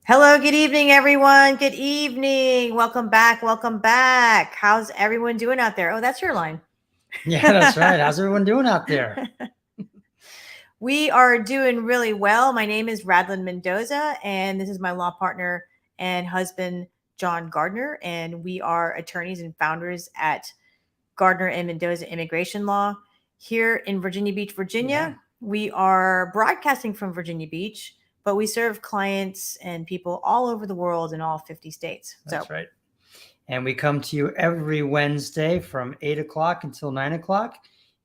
Hello, good evening, everyone. Good evening. Welcome back. Welcome back. How's everyone doing out there? Oh, that's your line. Yeah, that's right. How's everyone doing out there? We are doing really well. My name is Radlin Mendoza, and this is my law partner and husband, John Gardner. And we are attorneys and founders at Gardner and Mendoza Immigration Law here in Virginia Beach, Virginia. We are broadcasting from Virginia Beach, but we serve clients and people all over the world in all 50 states. That's right. And we come to you every Wednesday from 8 o'clock until 9 o'clock.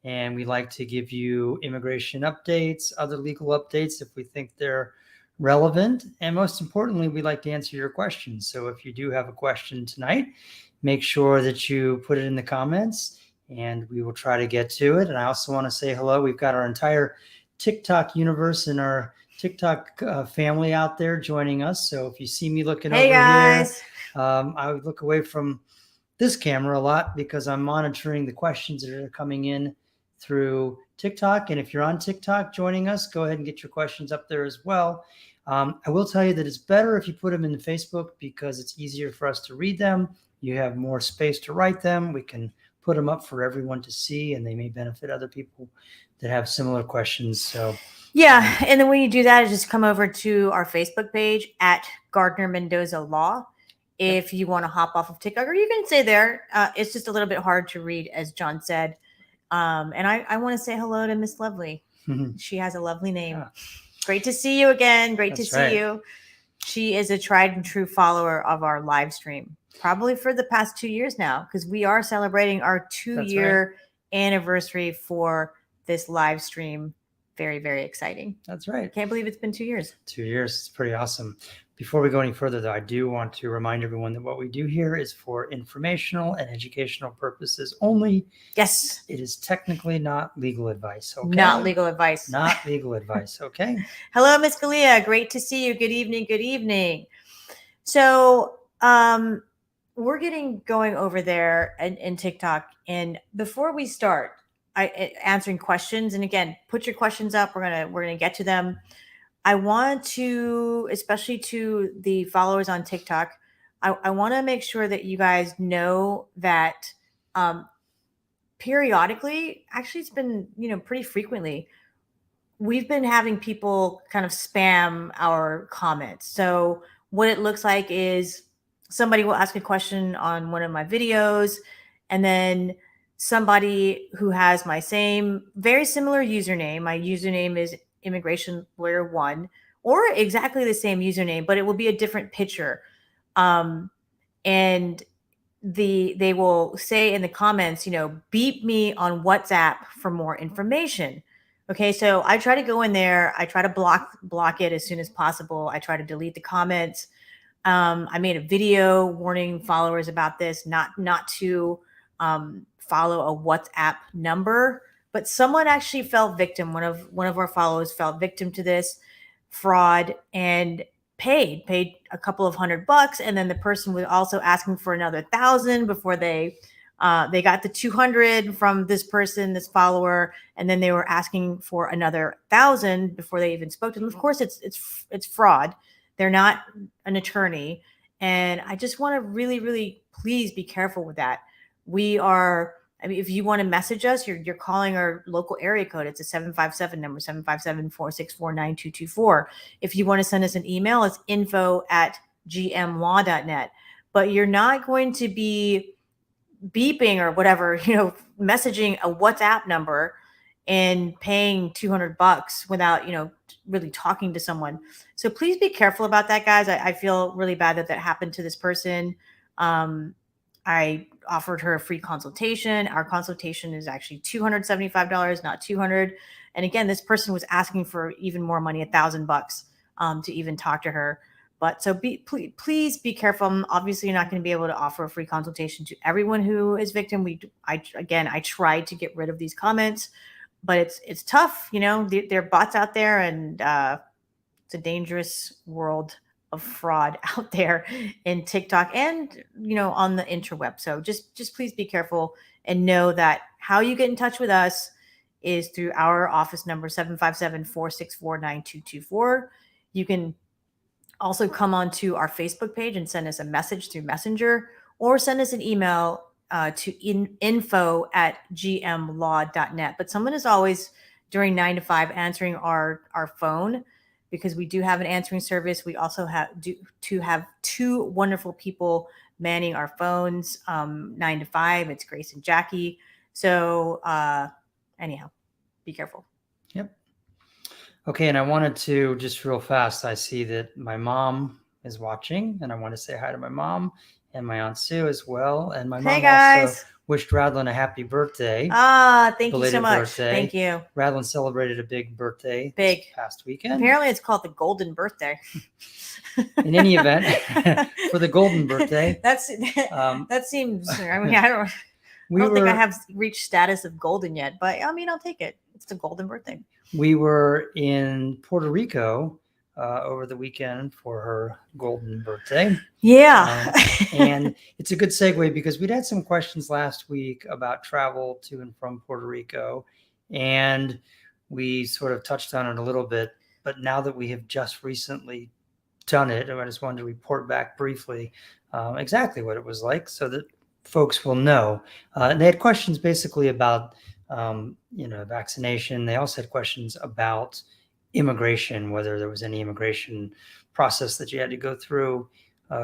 And we like to give you immigration updates, other legal updates if we think they're relevant. And most importantly, we like to answer your questions. So if you do have a question tonight, make sure that you put it in the comments and we will try to get to it. And I also want to say hello. We've got our entire TikTok universe and our TikTok family out there joining us. So if you see me looking Hey, over guys. here, I would look away from this camera a lot because I'm monitoring the questions that are coming in through TikTok. And if you're on TikTok joining us, go ahead and get your questions up there as well. I will tell you that it's better if you put them in the Facebook because it's easier for us to read them. You have more space to write them. We can put them up for everyone to see, and they may benefit other people that have similar questions. So yeah, and then when you do that, just come over to our Facebook page at Gardner Mendoza Law. If you want to hop off of TikTok, or you can stay there. It's just a little bit hard to read, as John said. And I want to say hello to Miss Lovely. She has a lovely name. Yeah. Great to see you again. Great to see you. She is a tried and true follower of our live stream, probably for the past 2 years now, because we are celebrating our 2-year anniversary for this live stream. Very, very exciting. That's right. Can't believe it's been 2 years. 2 years. It's pretty awesome. Before we go any further, though, I do want to remind everyone that what we do here is for informational and educational purposes only. Yes. It is technically not legal advice. Okay? Not legal advice. Not legal advice. Okay. Hello, Miss Kalia. Great to see you. Good evening. Good evening. So, we're getting going over there in TikTok. And before we start answering questions, and again, put your questions up. We're gonna get to them. I want to, especially to the followers on TikTok, I want to make sure that you guys know that periodically, actually it's been, pretty frequently, we've been having people kind of spam our comments. So what it looks like is somebody will ask a question on one of my videos, and then somebody who has my same, very similar username, my username is Immigration Lawyer 1, or exactly the same username, but it will be a different picture. And they will say in the comments, beep me on WhatsApp for more information. Okay, so I try to go in there. I try to block it as soon as possible. I try to delete the comments. I made a video warning followers about this, not to follow a WhatsApp number, but someone actually fell victim. One of our followers fell victim to this fraud and paid a couple of $100, and then the person was also asking for another 1,000 before they got the 200 from this person, this follower, and then they were asking for another 1,000 before they even spoke to them. Of course, it's fraud. They're not an attorney, and I just want to really, really please be careful with that. If you want to message us, you're calling our local area code. It's a 757 number, 757-464-9224. If you want to send us an email, it's info@gmlaw.net. But you're not going to be beeping or whatever, messaging a WhatsApp number and paying $200 without, really talking to someone. So please be careful about that, guys. I feel really bad that happened to this person. I offered her a free consultation. Our consultation is actually $275, not $200. And again, this person was asking for even more money, $1,000, to even talk to her. But so please be careful. Obviously, you're not going to be able to offer a free consultation to everyone who is victim. I tried to get rid of these comments, but it's tough. There are bots out there, and it's a dangerous world of fraud out there in TikTok and, on the interweb. So just please be careful and know that how you get in touch with us is through our office number, 757-464-9224. You can Also, come onto our Facebook page and send us a message through Messenger, or send us an email to info@gmlaw.net. But someone is always during 9 to 5 answering our phone, because we do have an answering service. We also have two wonderful people manning our phones 9 to 5. It's Grace and Jackie. So anyhow, be careful. Yep. Okay, and I wanted to just real fast. I see that my mom is watching, and I want to say hi to my mom and my Aunt Sue as well. And my Hey mom guys. also wished Radlin a happy birthday. Thank you so Belated much. birthday. Thank you. Radlin celebrated a big birthday Big. this past weekend. Apparently, it's called the Golden Birthday. In any event, for the Golden Birthday, that seems. I mean, I don't think I have reached status of golden yet, but I mean, I'll take it. It's the Golden Birthday. We were in Puerto Rico over the weekend for her golden birthday. Yeah. And it's a good segue because we'd had some questions last week about travel to and from Puerto Rico, and we sort of touched on it a little bit. But now that we have just recently done it, I just wanted to report back briefly exactly what it was like so that folks will know. And they had questions basically about vaccination. They also had questions about immigration, whether there was any immigration process that you had to go through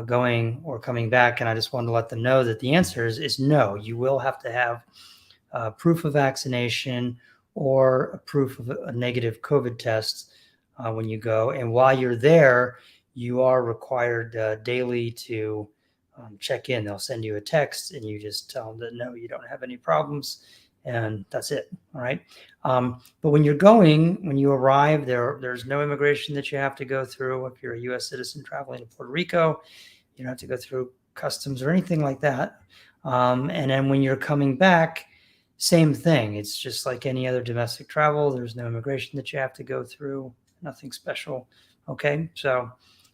going or coming back. And I just wanted to let them know that the answer is no. You will have to have proof of vaccination or a proof of a negative COVID test when you go. And while you're there, you are required daily to check in. They'll send you a text and you just tell them that no, you don't have any problems. And that's it. All right. But when you arrive, there's no immigration that you have to go through. If you're a U.S. citizen traveling to Puerto Rico, you don't have to go through customs or anything like that. And then when you're coming back, same thing. It's just like any other domestic travel. There's no immigration that you have to go through. Nothing special. Okay. So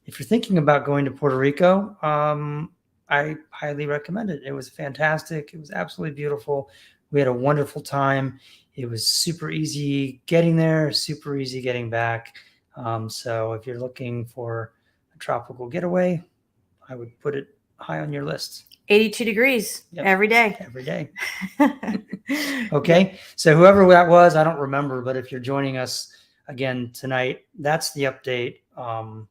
if you're thinking about going to Puerto Rico, I highly recommend it. It was fantastic. It was absolutely beautiful. We had a wonderful time. It was super easy getting there, super easy getting back. So if you're looking for a tropical getaway, I would put it high on your list. 82 degrees every day. Every day. Okay. So whoever that was, I don't remember, but if you're joining us again tonight, that's the update on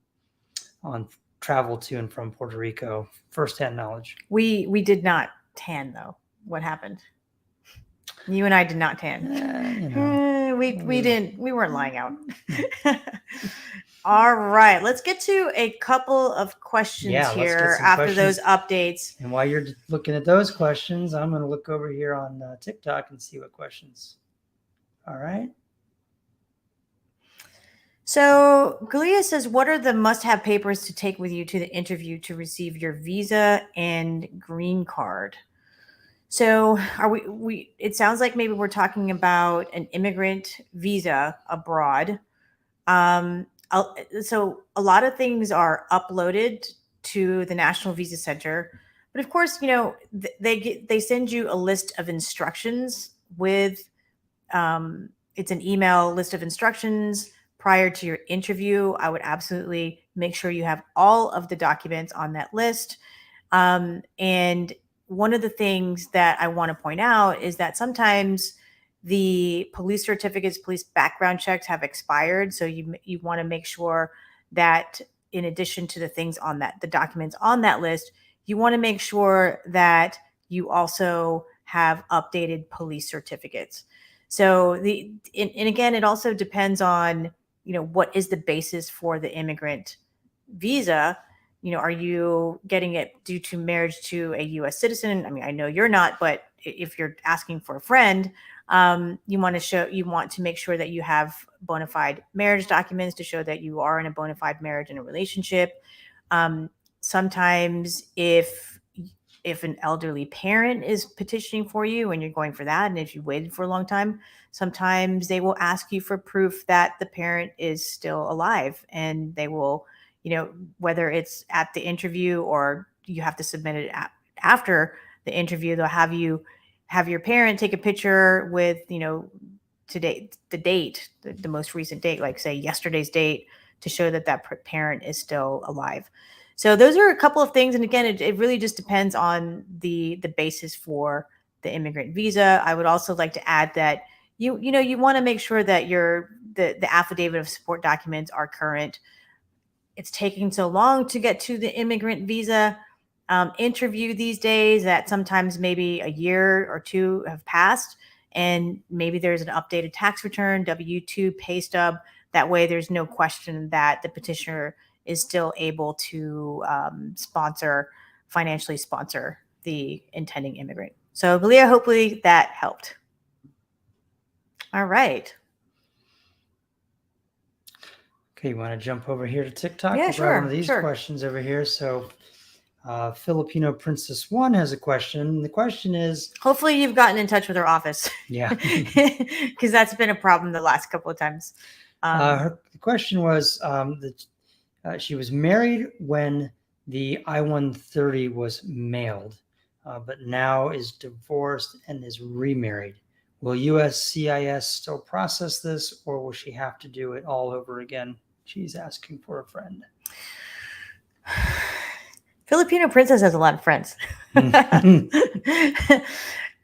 travel to and from Puerto Rico. Firsthand knowledge. We did not tan though. What happened? You and I did not tan. We weren't lying out. All right, let's get to a couple of questions here after those updates. And while you're looking at those questions, I'm going to look over here on TikTok and see what questions. All right. So Galia says, what are the must-have papers to take with you to the interview to receive your visa and green card? So are we it sounds like maybe we're talking about an immigrant visa abroad. So a lot of things are uploaded to the National Visa Center, but of course, they send you a list of instructions with it's an email list of instructions prior to your interview. I would absolutely make sure you have all of the documents on that list. And one of the things that I want to point out is that sometimes the police certificates, police background checks have expired. So you want to make sure that in addition to the things on the documents on that list, you want to make sure that you also have updated police certificates. So and again, it also depends on, what is the basis for the immigrant visa? Are you getting it due to marriage to a U.S. citizen? I mean, I know you're not, but if you're asking for a friend, you want to make sure that you have bona fide marriage documents to show that you are in a bona fide marriage and a relationship. Sometimes if an elderly parent is petitioning for you and you're going for that, and if you waited for a long time, sometimes they will ask you for proof that the parent is still alive, and they will, whether it's at the interview or you have to submit it after the interview, they'll have your parent take a picture with, today, the date, the most recent date, like say yesterday's date, to show that that parent is still alive. So those are a couple of things. And again, it really just depends on the basis for the immigrant visa. I would also like to add that you want to make sure that the affidavit of support documents are current. It's taking so long to get to the immigrant visa interview these days that sometimes maybe a year or two have passed, and maybe there's an updated tax return, W-2, pay stub. That way there's no question that the petitioner is still able to financially sponsor the intending immigrant. So, Belia, hopefully that helped. All right. Okay, you want to jump over here to TikTok? Yeah, we'll sure. grab one of these questions over here. So, Filipino Princess 1 has a question. The question is, hopefully you've gotten in touch with her office. Yeah. Because that's been a problem the last couple of times. The question was that she was married when the I-130 was mailed, but now is divorced and is remarried. Will USCIS still process this, or will she have to do it all over again? She's asking for a friend. Filipino Princess has a lot of friends.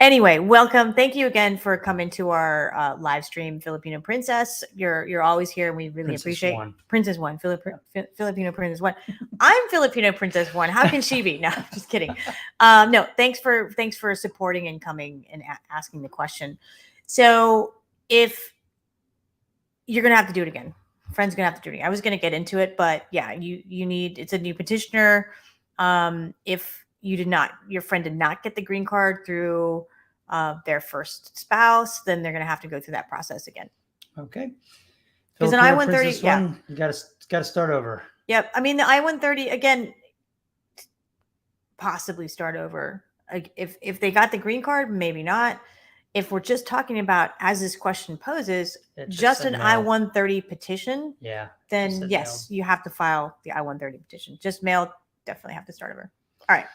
Anyway, welcome. Thank you again for coming to our live stream, Filipino Princess. You're always here, and we really appreciate Princess One, Filipino Princess One. I'm Filipino Princess One. How can she be? No, just kidding. No, thanks for supporting and coming and asking the question. So if you're gonna have to do it again, friend's gonna have to do it again. I was gonna get into it, but yeah, you need. It's a new petitioner. If your friend did not get the green card through their first spouse, then they're going to have to go through that process again. Okay. Because an I-130, yeah, you got to start over. Yep. I mean, the I-130 again, possibly start over. If they got the green card, maybe not. If we're just talking about, as this question poses, just an I-130 petition, yeah, then yes, you have to file the I-130 petition. Just mail, definitely have to start over. All right.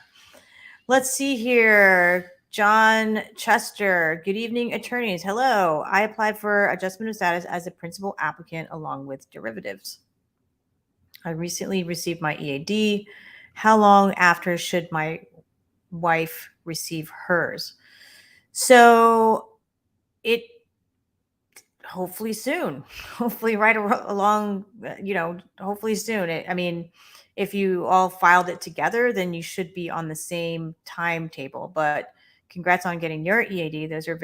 Let's see here. John Chester. Good evening, attorneys. Hello. I applied for adjustment of status as a principal applicant along with derivatives. I recently received my EAD. How long after should my wife receive hers? So it hopefully soon. Hopefully right along, hopefully soon. I mean, if you all filed it together, then you should be on the same timetable. But congrats on getting your EAD. Those are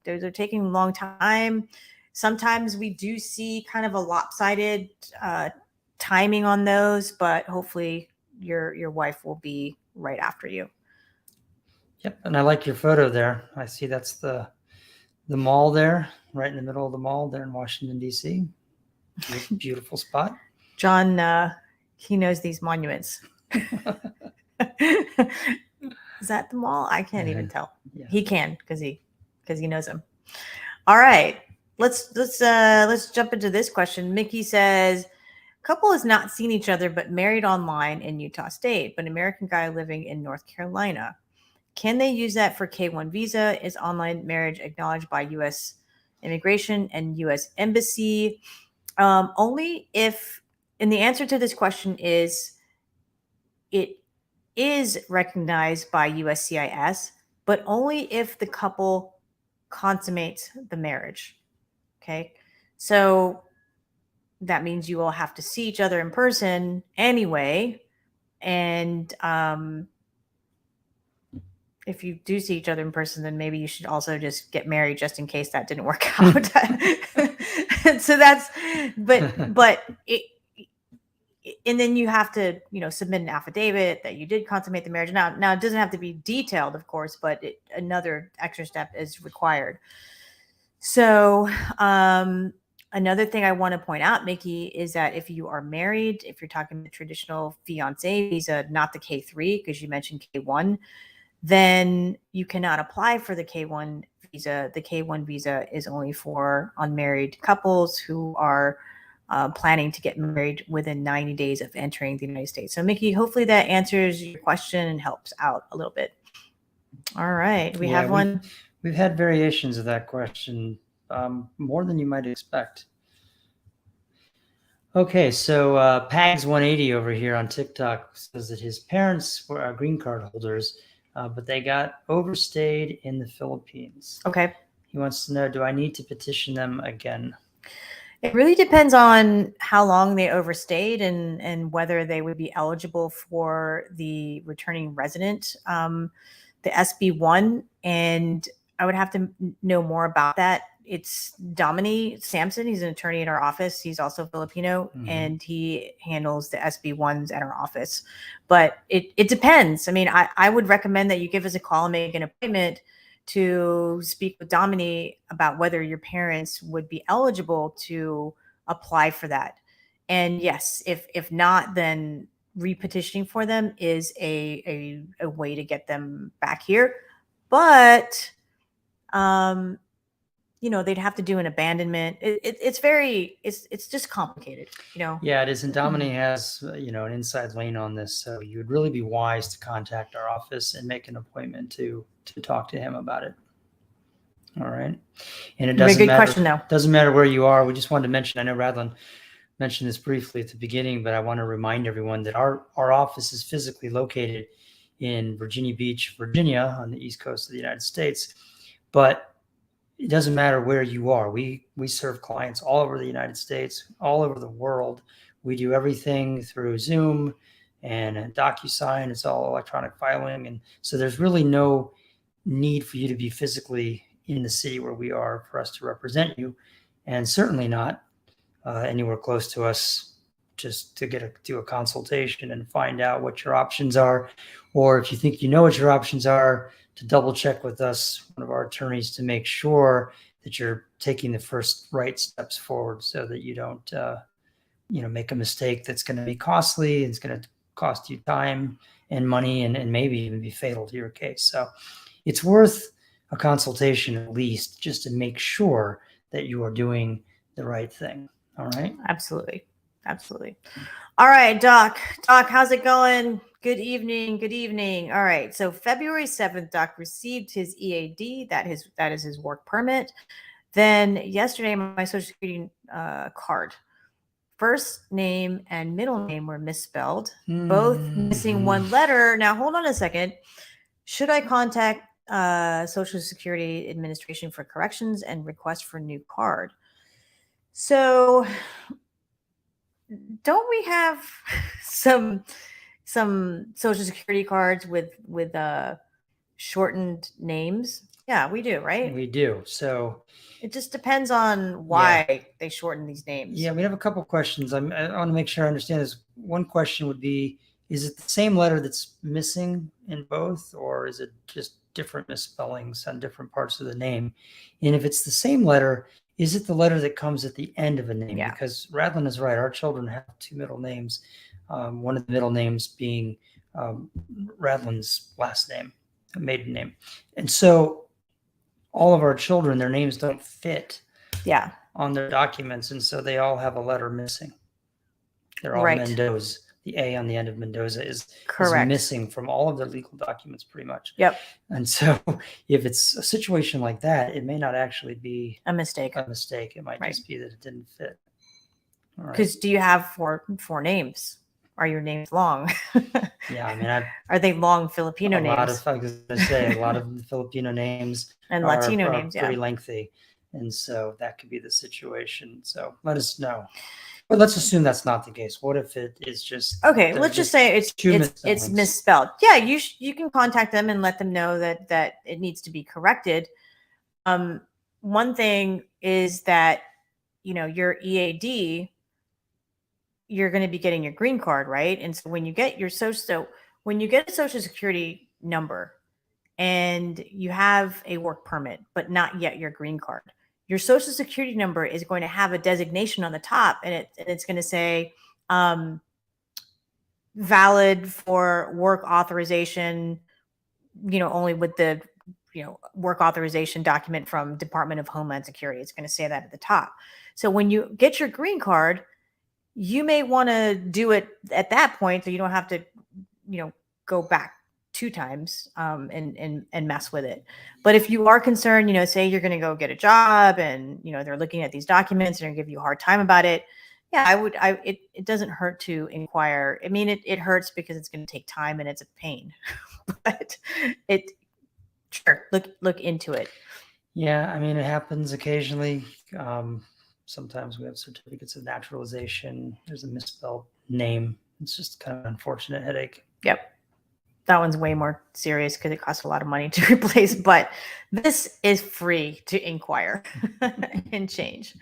those are taking a long time. Sometimes we do see kind of a lopsided timing on those, but hopefully your wife will be right after you. Yep, and I like your photo there. I see that's the mall there, right in the middle of the mall there in Washington, D.C. Beautiful spot. John, he knows these monuments. Is that the mall? I can't even tell. Yeah. He can because he knows them. All right, let's jump into this question. Mickey says, couple has not seen each other but married online in Utah State, but American guy living in North Carolina. Can they use that for K-1 visa? Is online marriage acknowledged by U.S. Immigration and U.S. Embassy? Only if, and the answer to this question is, it is recognized by USCIS, but only if the couple consummates the marriage. Okay. So that means you all have to see each other in person anyway. And if you do see each other in person, then maybe you should also just get married just in case that didn't work out. So that's, but it, and then you have to, submit an affidavit that you did consummate the marriage. Now it doesn't have to be detailed, of course, but another extra step is required. So another thing I want to point out, Mickey, is that if you are married, if you're talking the traditional fiance visa, not the K3, because you mentioned K1, then you cannot apply for the K1 visa. The K1 visa is only for unmarried couples who are planning to get married within 90 days of entering the United States. So, Mickey, hopefully that answers your question and helps out a little bit. All right. We have one. We've had variations of that question, more than you might expect. Okay, so Pags180 over here on TikTok says that his parents were green card holders, but they got overstayed in the Philippines. Okay. He wants to know, do I need to petition them again? It really depends on how long they overstayed and whether they would be eligible for the returning resident, the SB1. And I would have to know more about that. It's Dominic Sampson. He's an attorney at our office. He's also Filipino, and he handles the SB1s at our office. But it depends. I mean, I would recommend that you give us a call and make an appointment to speak with Dominique about whether your parents would be eligible to apply for that. And yes, if not, then repetitioning for them is a way to get them back here. But they'd have to do an abandonment. It's just complicated, Yeah, it is. And Dominic has, an inside lane on this. So you would really be wise to contact our office and make an appointment to talk to him about it. All right. And it doesn't matter. Question, though. Doesn't matter where you are. We just wanted to mention, I know Radlin mentioned this briefly at the beginning, but I want to remind everyone that our office is physically located in Virginia Beach, Virginia, on the East Coast of the United States. But it doesn't matter where you are. We serve clients all over the United States, all over the world. We do everything through Zoom and DocuSign. It's all electronic filing. And so there's really no need for you to be physically in the city where we are for us to represent you, and certainly not anywhere close to us just to do a consultation and find out what your options are. Or if you think you know what your options are, to double check with us, one of our attorneys, to make sure that you're taking the first right steps forward so that you don't make a mistake that's going to be costly and it's going to cost you time and money and maybe even be fatal to your case. So it's worth a consultation at least, just to make sure that you are doing the right thing. All right. Absolutely. All right, Doc, how's it going? Good evening. All right. So February 7th, Doc received his EAD. That is his work permit. Then yesterday, my Social Security card, first name and middle name were misspelled, both missing one letter. Now, hold on a second. Should I contact Social Security Administration for corrections and request for new card? So don't we have some Social Security cards with shortened names? Yeah, we do, right? We do. So it just depends on why they shorten these names. Yeah, we have a couple questions. I want to make sure I understand this. One question would be, is it the same letter that's missing in both, or is it just different misspellings on different parts of the name? And if it's the same letter, is it the letter that comes at the end of a name? Yeah. Because Radlin is right. Our children have two middle names. One of the middle names being Radlin's last name, maiden name. And so all of our children, their names don't fit on their documents. And so they all have a letter missing. They're all Mendoza. The A on the end of Mendoza is missing from all of their legal documents pretty much. Yep. And so if it's a situation like that, it may not actually be a mistake. It might just be that it didn't fit. Because do you have four names? Are your names long? Yeah, I mean, are they long Filipino names? I was going to say a lot of the Filipino names and Latino are names, pretty lengthy, and so that could be the situation. So let us know. But let's assume that's not the case. What if it is just okay? Let's just say it's misspelled. Yeah, you can contact them and let them know that it needs to be corrected. One thing is that your EAD, you're going to be getting your green card, right? And so when you get a Social Security number and you have a work permit, but not yet your green card, your Social Security number is going to have a designation on the top, and it's going to say valid for work authorization, only with the work authorization document from Department of Homeland Security. It's going to say that at the top. So when you get your green card, you may want to do it at that point so you don't have to, go back 2 times and mess with it. But if you are concerned, say you're going to go get a job and, they're looking at these documents and they're going to give you a hard time about it, yeah, it doesn't hurt to inquire. I mean, it hurts because it's going to take time and it's a pain, but sure, look into it. Yeah, I mean, it happens occasionally. Sometimes we have certificates of naturalization. There's a misspelled name. It's just kind of an unfortunate headache. Yep. That one's way more serious because it costs a lot of money to replace, but this is free to inquire and change.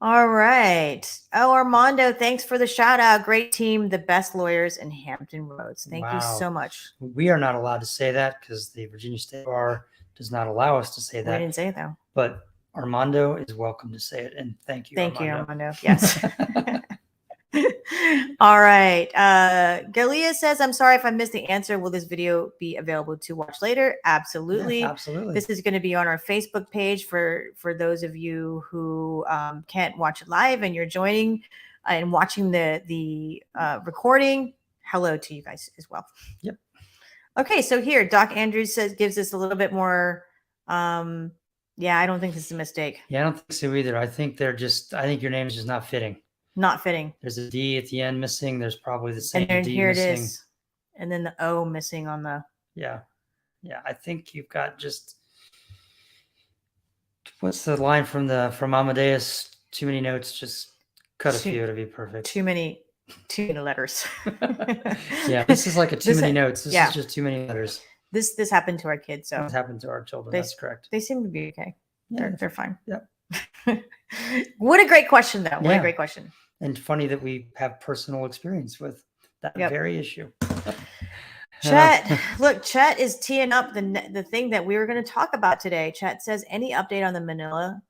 All right. Oh, Armando, thanks for the shout out. Great team, the best lawyers in Hampton Roads. Thank you so much. We are not allowed to say that because the Virginia State Bar does not allow us to say that. We didn't say it though. But Armando is welcome to say it. And thank you, Thank Armando. you, Armando. Yes. All right. Galia says, I'm sorry if I missed the answer. Will this video be available to watch later? Absolutely. Yeah, absolutely. This is going to be on our Facebook page for those of you who can't watch it live and you're joining and watching the recording. Hello to you guys as well. Yep. Okay. So here, Doc Andrews gives us a little bit more. Yeah, I don't think this is a mistake. Yeah, I don't think so either. I think your name is just not fitting. Not fitting. There's a D at the end missing. There's probably the same and then D here missing. It is. And then the O missing on the. Yeah. I think you've got just. What's the line from Amadeus? Too many notes. Just cut a few to be perfect. Too many letters. Yeah, this is like too many notes. This is just too many letters. This happened to our kids. So this happened to our children. That's correct. They seem to be okay. Yeah. They're fine. Yep. What a great question, though. What a great question. And funny that we have personal experience with that very issue. Chet, look, Chet is teeing up the thing that we were going to talk about today. Chet says, any update on the Manila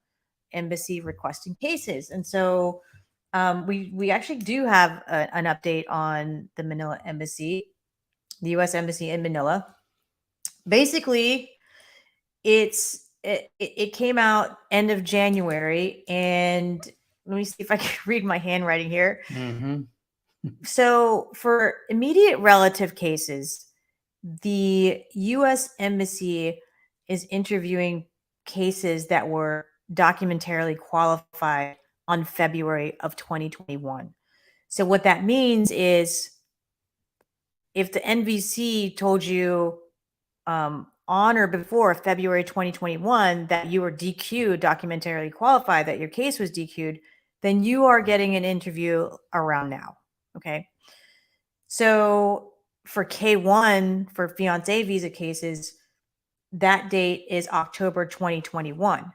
embassy requesting cases? And so we actually do have an update on the Manila embassy, the U.S. embassy in Manila. Basically, it came out end of January, and let me see if I can read my handwriting here. Mm-hmm. So for immediate relative cases, the U.S. embassy is interviewing cases that were documentarily qualified on February of 2021. So what that means is if the NVC told you on or before February 2021 that you were DQ'd, documentarily qualified, that your case was DQ'd, then you are getting an interview around now. Okay. So for K1, for fiance visa cases, that date is October 2021.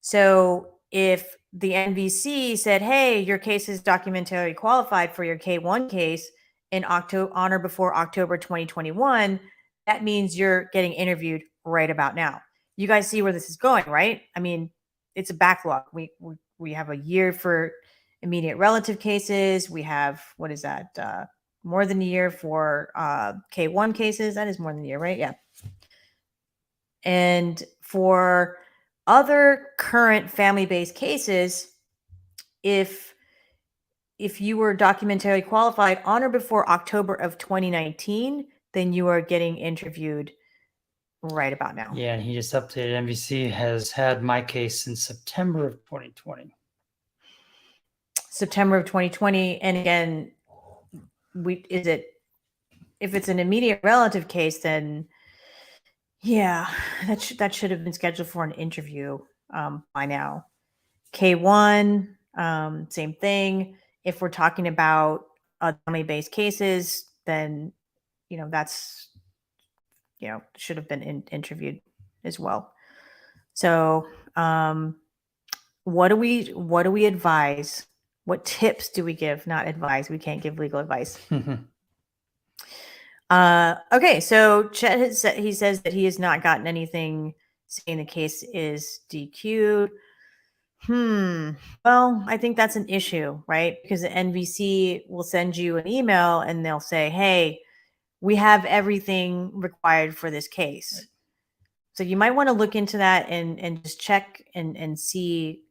So if the NVC said, hey, your case is documentarily qualified for your K1 case in October, on or before October 2021, that means you're getting interviewed right about now. You guys see where this is going, right? I mean, it's a backlog. We have a year for immediate relative cases. We have, what is that? More than a year for K1 cases. That is more than a year, right? Yeah. And for other current family-based cases, if you were documentarily qualified on or before October of 2019, then you are getting interviewed right about now. Yeah, and he just updated. NBC has had my case since September of 2020. September of 2020, and again, if it's an immediate relative case, then yeah, that should have been scheduled for an interview by now. K1, same thing. If we're talking about family-based cases, then that's should have been interviewed as well. So what do we advise? What tips do we give? Not advise. We can't give legal advice. Okay, so Chet he says that he has not gotten anything saying the case is DQ'd. Well, I think that's an issue, right? Because the NVC will send you an email and they'll say, hey, we have everything required for this case. Right. So you might want to look into that and just check and see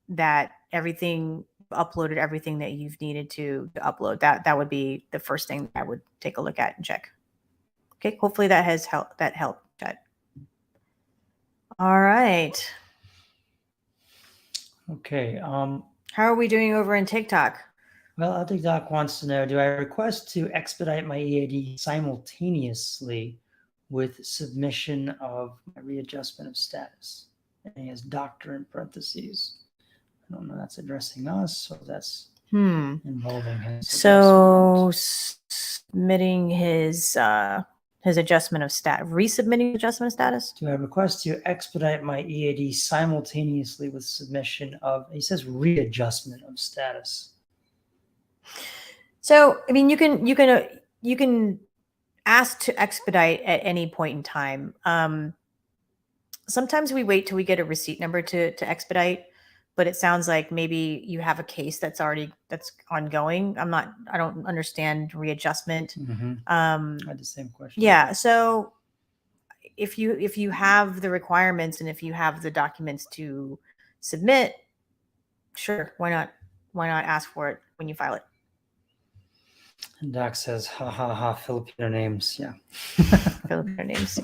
that everything uploaded, everything that you've needed to upload. That would be the first thing I would take a look at and check. Okay, hopefully that has helped. That helped, Chad. All right. Okay. How are we doing over in TikTok? Well, Altic Doc wants to know, do I request to expedite my EAD simultaneously with submission of my readjustment of status? And he has doctor in parentheses. I don't know if that's addressing us, so that's involving his So submitting his adjustment of resubmitting adjustment of status. Do I request to expedite my EAD simultaneously with submission of, he says, readjustment of status? So, I mean, you can ask to expedite at any point in time. Sometimes we wait till we get a receipt number to expedite, but it sounds like maybe you have a case that's ongoing. I don't understand readjustment. I had the same question. Yeah. So if you have the requirements and if you have the documents to submit, sure, why not ask for it when you file it? And Doc says, ha ha ha, Filipino names. Yeah. Filipino names.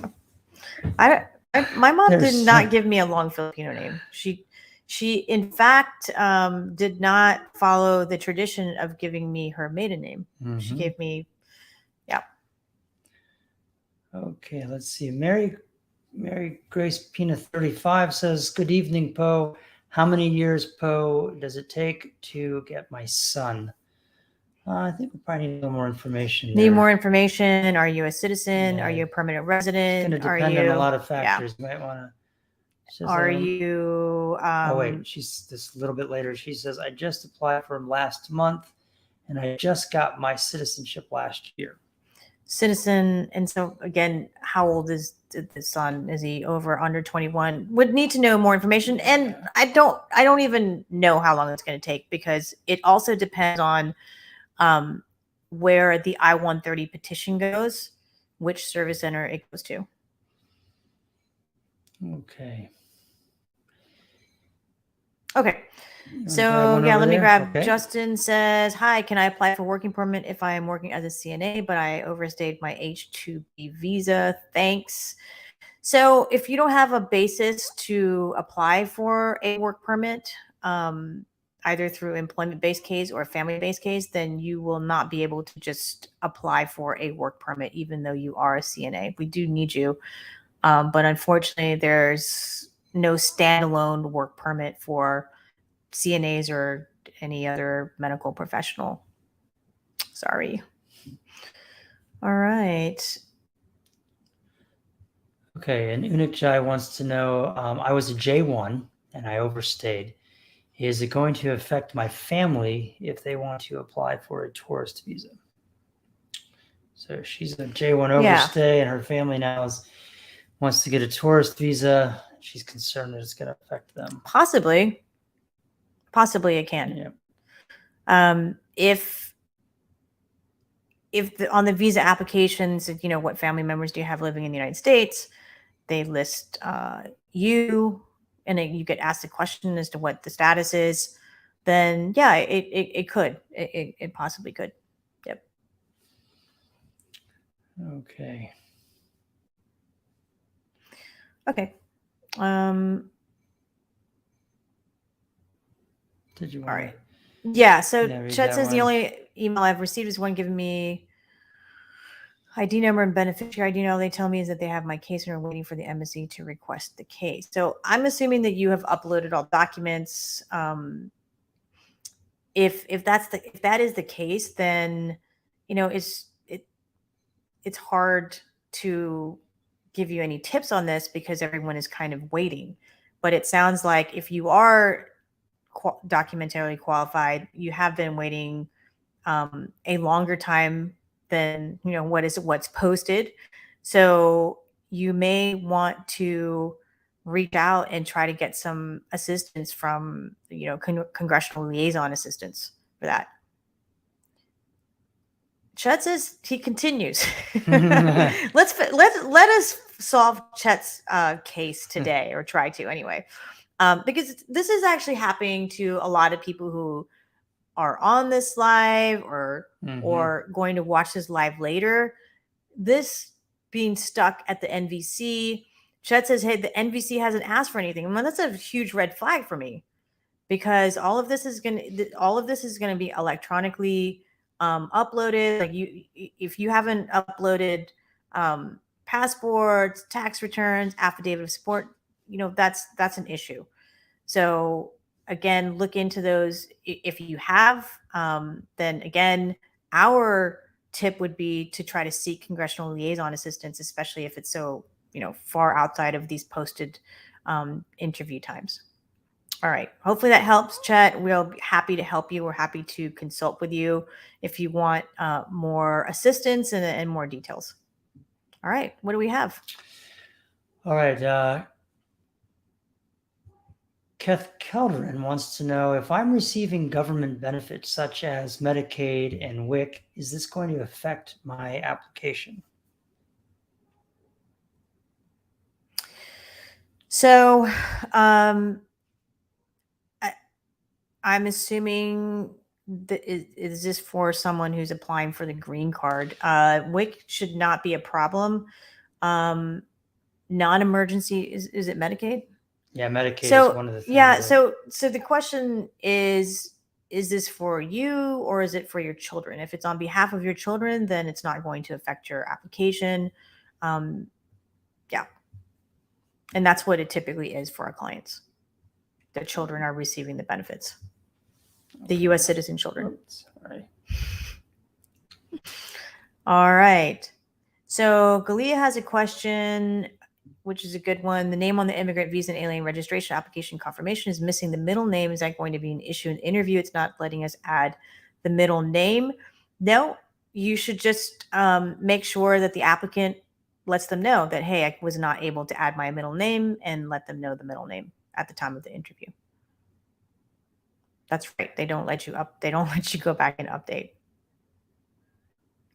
My mom did not give me a long Filipino name. She in fact did not follow the tradition of giving me her maiden name. She gave me, yeah. Okay, let's see. Mary Grace Pina 35 says, good evening, Poe. How many years, Poe, does it take to get my son? I think we probably need a little more information. Need more information. Are you a citizen? Yeah. Are you a permanent resident? It's going to depend on a lot of factors. You might want to. Are you? Oh wait, she's this a little bit later. She says, I just applied for him last month, and I just got my citizenship last year. Citizen, and so again, how old is the son? Is he over under 21? Would need to know more information, and I don't even know how long it's going to take because it also depends on where the I-130 petition goes, which service center it goes to. Okay. So yeah, let me grab. Okay. Justin says, hi, can I apply for working permit if I am working as a CNA, but I overstayed my H-2B visa? Thanks. So if you don't have a basis to apply for a work permit, either through employment-based case or family-based case, then you will not be able to just apply for a work permit, even though you are a CNA. We do need you. But unfortunately, there's no standalone work permit for CNAs or any other medical professional. Sorry. All right. Okay, and Unik Jai wants to know, I was a J1 and I overstayed. Is it going to affect my family if they want to apply for a tourist visa? So she's a J1 overstay and her family now wants to get a tourist visa. She's concerned that it's going to affect them. Possibly it can. Yeah. If on the visa applications, what family members do you have living in the United States, they list you, and then you get asked a question as to what the status is, then yeah, it could. It possibly could. Yep. Okay. Okay. Did you want all right. Yeah. So Chet says the only email I've received is one giving me ID number and beneficiary ID. All they tell me is that they have my case and are waiting for the embassy to request the case. So I'm assuming that you have uploaded all documents. If that is the case, then it's hard to give you any tips on this because everyone is kind of waiting. But it sounds like if you are documentarily qualified, you have been waiting a longer time than what's posted. So you may want to reach out and try to get some assistance from congressional liaison assistance for that. Chet says he continues. let us solve Chet's case today, or try to anyway, because this is actually happening to a lot of people who are on this live or going to watch this live later. This being stuck at the NVC, Chet says, hey, the NVC hasn't asked for anything. Well, that's a huge red flag for me, because all of this is going to be electronically uploaded. Like if you haven't uploaded passports, tax returns, affidavit of support, that's an issue. So again, look into those. If you have, then again, our tip would be to try to seek congressional liaison assistance, especially if it's so far outside of these posted interview times. All right. Hopefully that helps, Chet. We'll be happy to help you. We're happy to consult with you if you want more assistance and more details. All right. What do we have? All right. Keth Kelderin wants to know, if I'm receiving government benefits such as Medicaid and WIC, is this going to affect my application? So I'm assuming is this for someone who's applying for the green card? WIC should not be a problem. Non-emergency, is it Medicaid? Yeah, Medicaid is one of the things. Yeah, so the question is this for you or is it for your children? If it's on behalf of your children, then it's not going to affect your application. Yeah. And that's what it typically is for our clients. The children are receiving the benefits. The U.S. citizen children. Sorry. All right. So Galia has a question, which is a good one. The name on the immigrant visa and alien registration application confirmation is missing the middle name. Is that going to be an issue in interview? It's not letting us add the middle name. No, you should just make sure that the applicant lets them know that, hey, I was not able to add my middle name, and let them know the middle name at the time of the interview. That's right. They don't let you go back and update.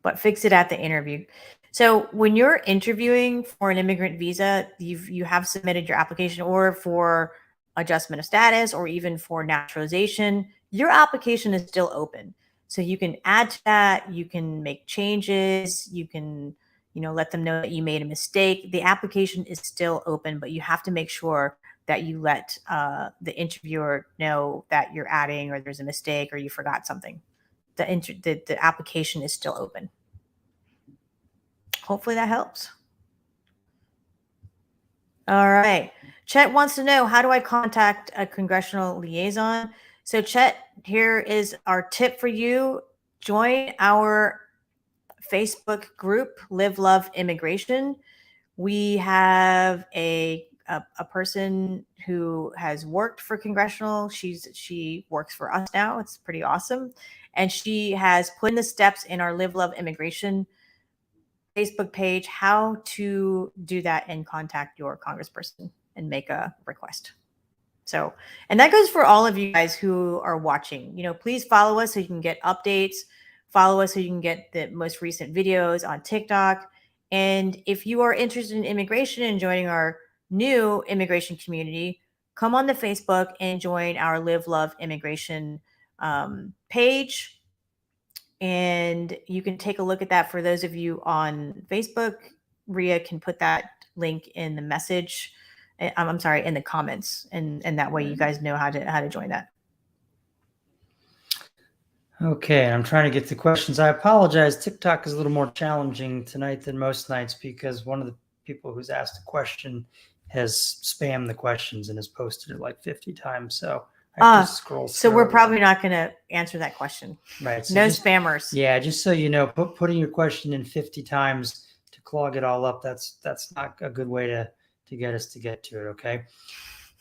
But fix it at the interview. So when you're interviewing for an immigrant visa, you have submitted your application, or for adjustment of status, or even for naturalization, your application is still open. So you can add to that, you can make changes, you can, let them know that you made a mistake. The application is still open, but you have to make sure that you let the interviewer know that you're adding, or there's a mistake, or you forgot something. The application is still open. Hopefully that helps. All right. Chet wants to know, how do I contact a congressional liaison? So Chet, here is our tip for you. Join our Facebook group, Live Love Immigration. We have a person who has worked for congressional. She works for us now. It's pretty awesome. And she has put in the steps in our Live Love Immigration Facebook page how to do that and contact your congressperson and make a request. So, and that goes for all of you guys who are watching. Please follow us so you can get updates. Follow us so you can get the most recent videos on TikTok. And if you are interested in immigration and joining our new immigration community, come on to Facebook and join our Live Love Immigration page. And you can take a look at that. For those of you on Facebook, Ria can put that link in the message. I'm sorry, in the comments, and that way you guys know how to join that. Okay, I'm trying to get the questions. I apologize. TikTok is a little more challenging tonight than most nights, because one of the people who's asked a question has spammed the questions and has posted it like 50 times. So I have to scroll through. So we're probably not going to answer that question. Right. So no spammers. Yeah, just so you know, putting your question in 50 times to clog it all up, that's not a good way to get us to get to it, okay?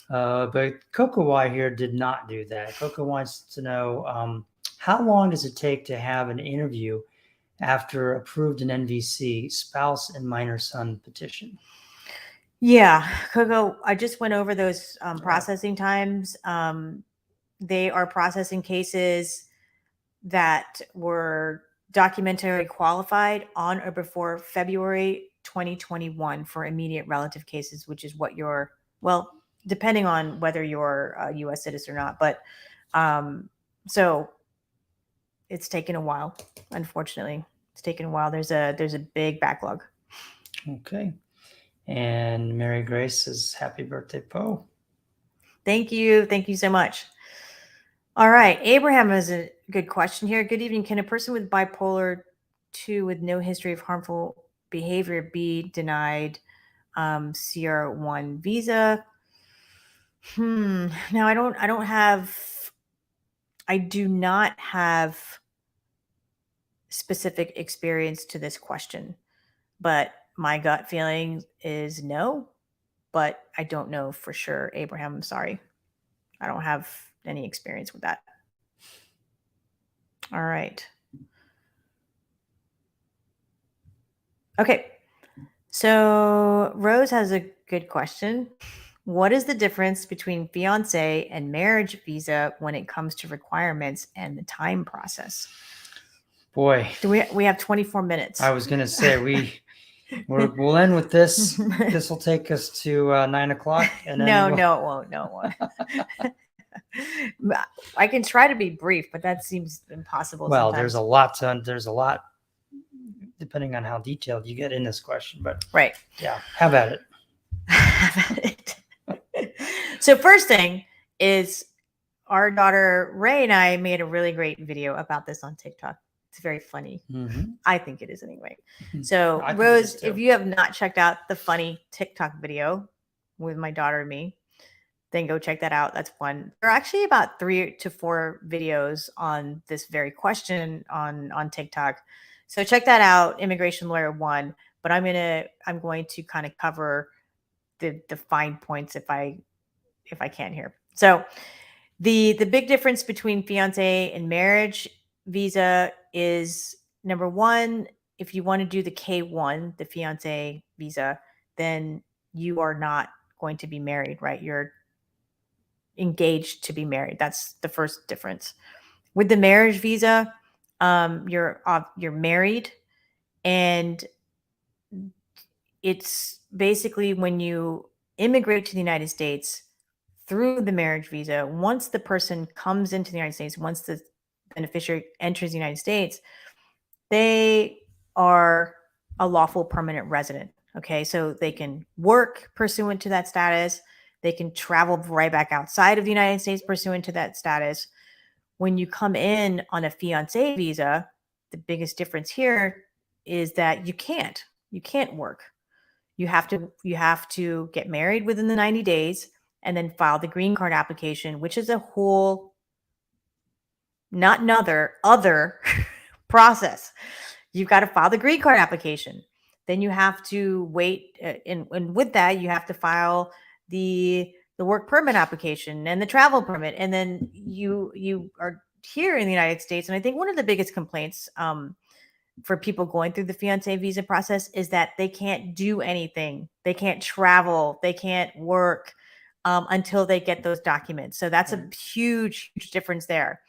But Coco Y here did not do that. Coco wants to know, how long does it take to have an interview after approved an NVC, spouse and minor son petition? Yeah, Coco, I just went over those processing times. They are processing cases that were documentary qualified on or before February 2021 for immediate relative cases, which is what depending on whether you're a U.S. citizen or not. But so it's taken a while. Unfortunately, it's taken a while. There's a big backlog. Okay. And Mary Grace says, happy birthday, Poe. Thank you. Thank you so much. All right. Abraham has a good question here. Good evening. Can a person with bipolar 2 with no history of harmful behavior be denied CR1 visa? Now I do not have specific experience to this question, but my gut feeling is no, but I don't know for sure. Abraham, I'm sorry. I don't have any experience with that. All right. Okay. So Rose has a good question. What is the difference between fiance and marriage visa when it comes to requirements and the time process? Boy, we have 24 minutes. I was going to say we'll end with this. This will take us to 9 o'clock. And then no, it won't. No, it won't. I can try to be brief, but that seems impossible. Well, sometimes. there's a lot depending on how detailed you get in this question, but right. Yeah, have at it. Have at it. So first thing is our daughter Ray and I made a really great video about this on TikTok. It's very funny. Mm-hmm. I think it is anyway. So Rose, if you have not checked out the funny TikTok video with my daughter and me, then go check that out. That's one. There are actually about 3 to 4 videos on this very question on TikTok. So check that out, Immigration Lawyer 1. But I'm going to kind of cover the fine points if I can here. So the big difference between fiance and marriage visa is, number one, if you want to do the K1, the fiance visa, then you are not going to be married, right? You're engaged to be married. That's the first difference. With the marriage visa, you're married, and it's basically when you immigrate to the United States through the marriage visa. Once the person comes into the United States, once the beneficiary enters the United States, they are a lawful permanent resident. Okay, so they can work pursuant to that status. They can travel right back outside of the United States pursuant to that status. When you come in on a fiancé visa, the biggest difference here is that you can't work. You have to get married within the 90 days and then file the green card application, which is a whole, not another, other process. You've got to file the green card application. Then you have to wait, and with that, you have to file the work permit application and the travel permit, and then you are here in the United States. And I think one of the biggest complaints for people going through the fiancé visa process is that they can't do anything. They can't travel. They can't work until they get those documents. So that's a huge, huge difference there.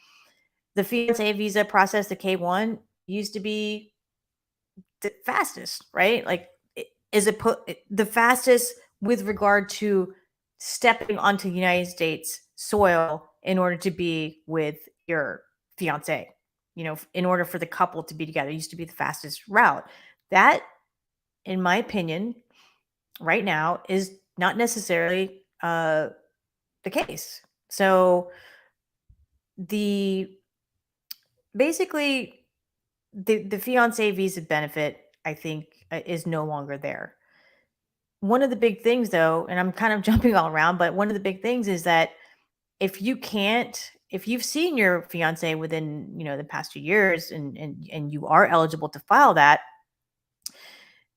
The fiancé visa process, the K1, used to be the fastest, right? Like, the fastest with regard to stepping onto United States soil in order to be with your fiancé. In order for the couple to be together, it used to be the fastest route. That, in my opinion, right now is not necessarily the case. So basically the fiancé visa benefit, I think, is no longer there. One of the big things, though, and I'm kind of jumping all around, but one of the big things is that if you've seen your fiance within, the past 2 years and you are eligible to file that,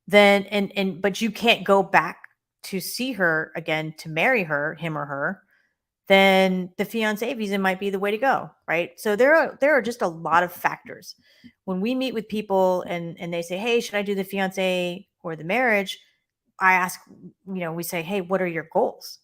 then, but you can't go back to see her again to marry him or her, then the fiancé visa might be the way to go, right? So there are just a lot of factors. When we meet with people and they say, hey, should I do the fiancé or the marriage? I ask, we say, hey, what are your goals?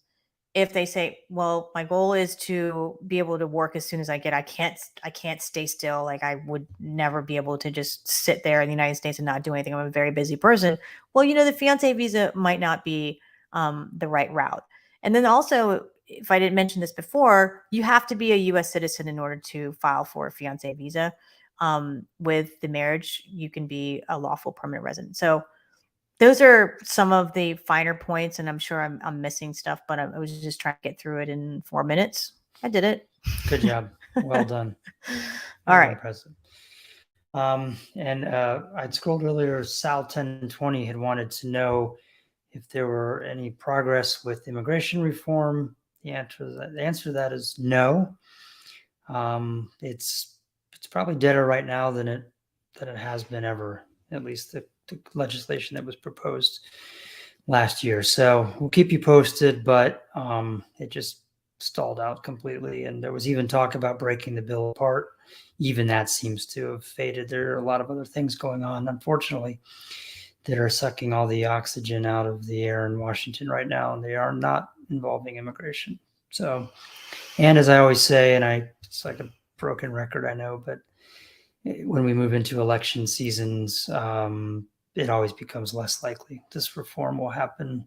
If they say, well, my goal is to be able to work as soon as I can't stay still. Like, I would never be able to just sit there in the United States and not do anything. I'm a very busy person. Well, the fiancé visa might not be the right route. And then also, if I didn't mention this before, you have to be a U.S. citizen in order to file for a fiancé visa. With the marriage, you can be a lawful permanent resident. So those are some of the finer points, and I'm sure I'm missing stuff, but I was just trying to get through it in 4 minutes. I did it. Good job. Well done. All Very right. impressive. And I'd scrolled earlier. Sal 1020 had wanted to know if there were any progress with immigration reform. The answer to that is no. It's probably deader right now than it has been ever. At least the legislation that was proposed last year. So we'll keep you posted, but it just stalled out completely. And there was even talk about breaking the bill apart. Even that seems to have faded. There are a lot of other things going on, unfortunately, that are sucking all the oxygen out of the air in Washington right now, and they are not involving immigration. So, and as I always say, and it's like a broken record, I know, but when we move into election seasons, it always becomes less likely. This reform will happen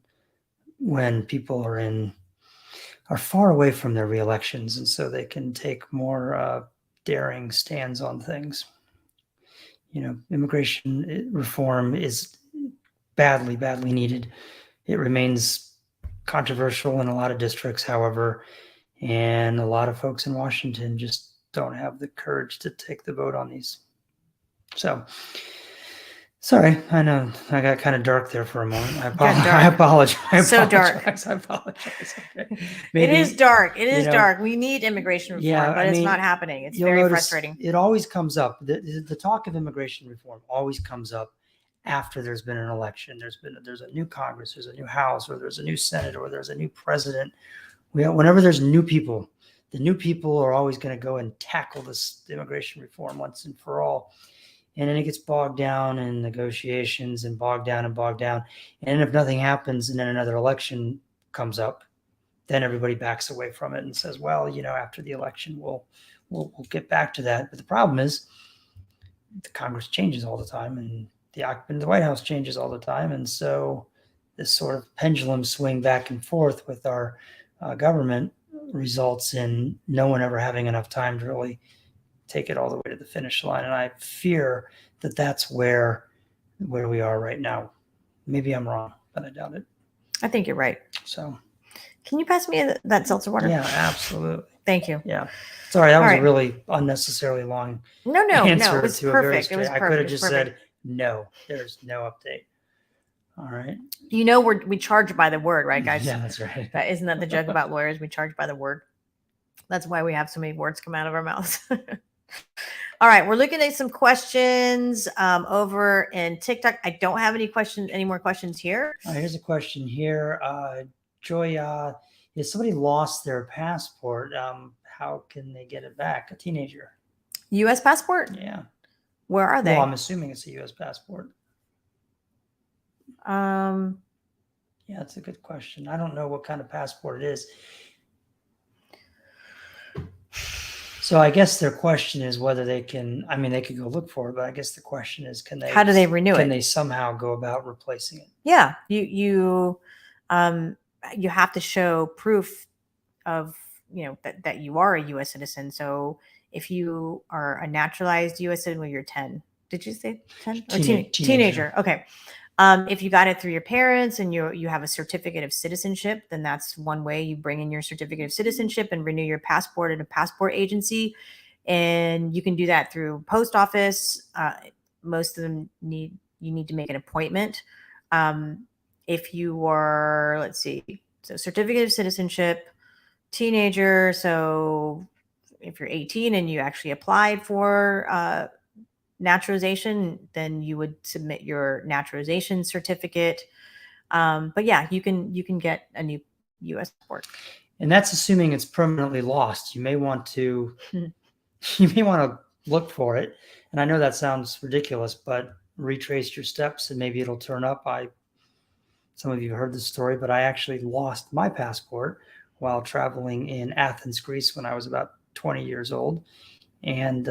when people are far away from their reelections, and so they can take more daring stands on things. Immigration reform is badly needed. It remains controversial in a lot of districts, however, and a lot of folks in Washington just don't have the courage to take the vote on these. So, sorry, I know I got kind of dark there for a moment. I apologize. So dark. I apologize. Okay. It is dark. It is dark. We need immigration reform, but it's not happening. It's very frustrating. It always comes up. The talk of immigration reform always comes up after there's been an election. There's a new Congress, there's a new House, or there's a new Senate, or there's a new president. Whenever there's new people, the new people are always going to go and tackle this immigration reform once and for all. And then it gets bogged down in negotiations and bogged down. And if nothing happens and then another election comes up, then everybody backs away from it and says, well, after the election, we'll get back to that. But the problem is the Congress changes all the time, and the White House changes all the time. And so this sort of pendulum swing back and forth with our government results in no one ever having enough time to really take it all the way to the finish line. And I fear that that's where we are right now. Maybe I'm wrong, but I doubt it. I think you're right. So can you pass me that seltzer water? Yeah, absolutely. Thank you. Yeah. Sorry, that was a really unnecessarily long answer. It was perfect. It was perfect. I could have just said, no, there's no update. All right. We charge by the word, right, guys? Yeah, that's right. Isn't that the joke about lawyers? We charge by the word. That's why we have so many words come out of our mouths. All right, we're looking at some questions over in TikTok. I don't have any more questions here. Here's a question here. Joya, if somebody lost their passport, how can they get it back? A teenager. U.S. passport? Yeah. Where are they? Well, I'm assuming it's a U.S. passport. Yeah, that's a good question. I don't know what kind of passport it is. So I guess their question is whether they can, they could go look for it, but I guess the question is, how do they renew it? Can they somehow go about replacing it? Yeah, you have to show proof of, that you are a U.S. citizen. So if you are a naturalized U.S. citizen when you're 10, did you say 10? Teenager. Okay. If you got it through your parents and you have a certificate of citizenship, then that's one way. You bring in your certificate of citizenship and renew your passport at a passport agency. And you can do that through post office. Most of them you need to make an appointment. If you are, let's see, so certificate of citizenship, teenager. So if you're 18 and you actually applied for naturalization, then you would submit your naturalization certificate. But yeah, you can get a new U.S. passport. And that's assuming it's permanently lost. You may want to look for it. And I know that sounds ridiculous, but retrace your steps and maybe it'll turn up. Some of you have heard this story, but I actually lost my passport while traveling in Athens, Greece when I was about 20 years old. And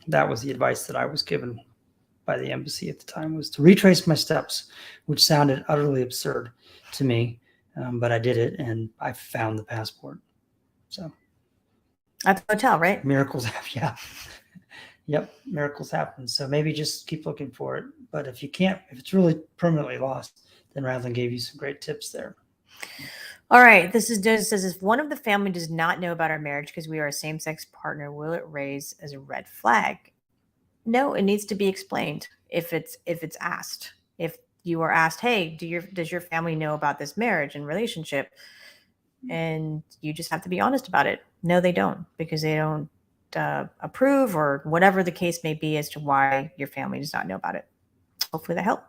that was the advice that I was given by the embassy at the time, was to retrace my steps, which sounded utterly absurd to me. But I did it and I found the passport. So at the hotel, right? Miracles happen. Yeah. Yep. Miracles happen. So maybe just keep looking for it. But if it's really permanently lost, then Radlin gave you some great tips there. All right. This says if one of the family does not know about our marriage because we are a same-sex partner, will it raise as a red flag? No, it needs to be explained if it's asked. If you are asked, hey, does your family know about this marriage and relationship? And you just have to be honest about it. No, they don't, because they don't approve, or whatever the case may be as to why your family does not know about it. Hopefully that helped.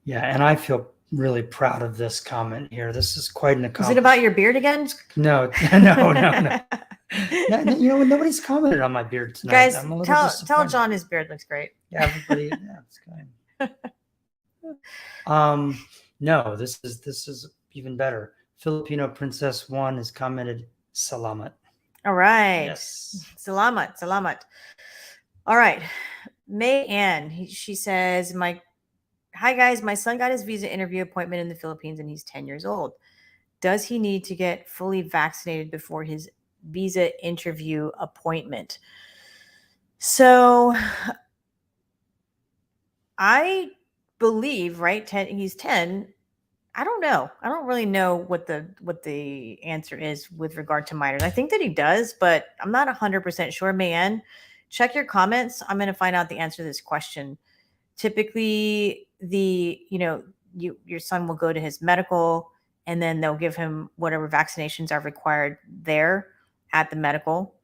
Yeah, and I feel really proud of this comment here. This is quite an Is accomplishment. it about your beard again? No. No, nobody's commented on my beard tonight. Guys, I'm a little tell disappointed. John his beard looks great. Yeah, everybody. Yeah, it's good. No, this is even better. Filipino Princess 1 has commented, "Salamat." All right. Yes. Salamat. All right. May Ann, she says, hi guys, my son got his visa interview appointment in the Philippines and he's 10 years old. Does he need to get fully vaccinated before his visa interview appointment? So I believe, right? He's 10. I don't know. I don't really know what the answer is with regard to minors. I think that he does, but I'm not 100% sure. Mayanne, check your comments. I'm going to find out the answer to this question. Typically, your son will go to his medical, and then they'll give him whatever vaccinations are required there at the medical.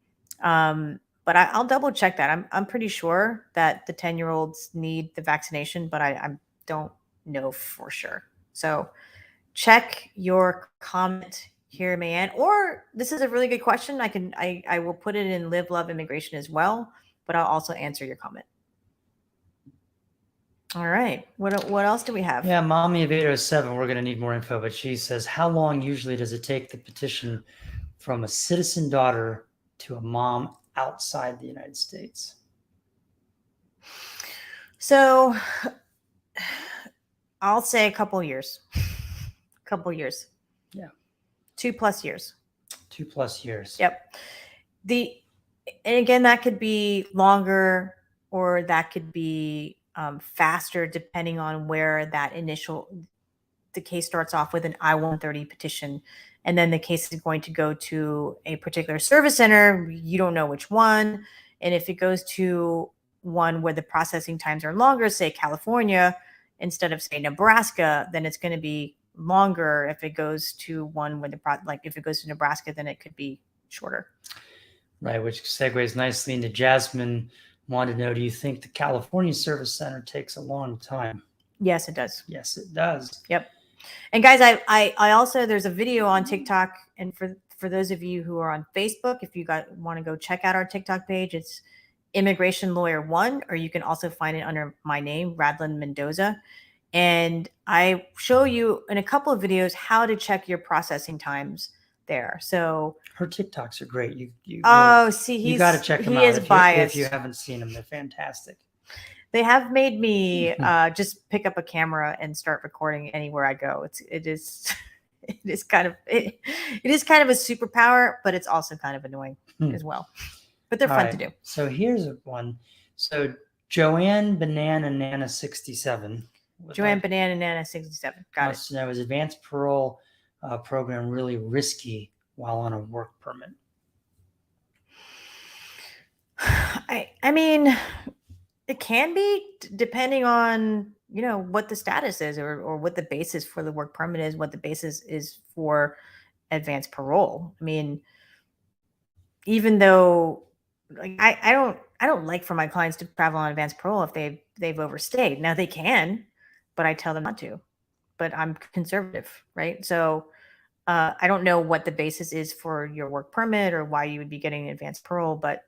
But I'll double check that. I'm pretty sure that the 10-year-olds need the vaccination, but I don't know for sure. So check your comment here, Mayanne. Or this is a really good question. I will put it in Live Love Immigration as well, but I'll also answer your comment. All right. What else do we have? Yeah, Mommy of 807, we're going to need more info, but she says, how long usually does it take the petition from a citizen daughter to a mom outside the United States? So I'll say a couple years. Yeah. 2+ years. 2+ years. Yep. And again, that could be longer, or that could be faster, depending on where the case starts off with an I-130 petition. And then the case is going to go to a particular service center. You don't know which one. And if it goes to one where the processing times are longer, say California, instead of say Nebraska, then it's going to be longer. If it goes to one where if it goes to Nebraska, then it could be shorter. Right, which segues nicely into Jasmine. Wanted to know, do you think the California Service Center takes a long time? Yes, it does. Yes, it does. Yep. And guys, I also, there's a video on TikTok, and for those of you who are on Facebook, if you want to go check out our TikTok page, it's Immigration Lawyer 1, or you can also find it under my name, Radlin Mendoza. And I show you in a couple of videos how to check your processing times there. So her TikToks are great. You you got to check them out. He is biased. If you haven't seen them, they're fantastic. They have made me just pick up a camera and start recording anywhere I go. It is kind of a superpower, but it's also kind of annoying as well. But they're fun to do. So here's one. So Joanne Banana Nana 67. Joanne Banana Nana 67. Got it. Now, is advanced parole program really risky while on a work permit? I mean, it can be, depending on what the status is, or what the basis for the work permit is, what the basis is for advanced parole. I mean, even though I don't like for my clients to travel on advanced parole if they've overstayed. Now they can, but I tell them not to. But I'm conservative, right? So I don't know what the basis is for your work permit or why you would be getting advanced parole, but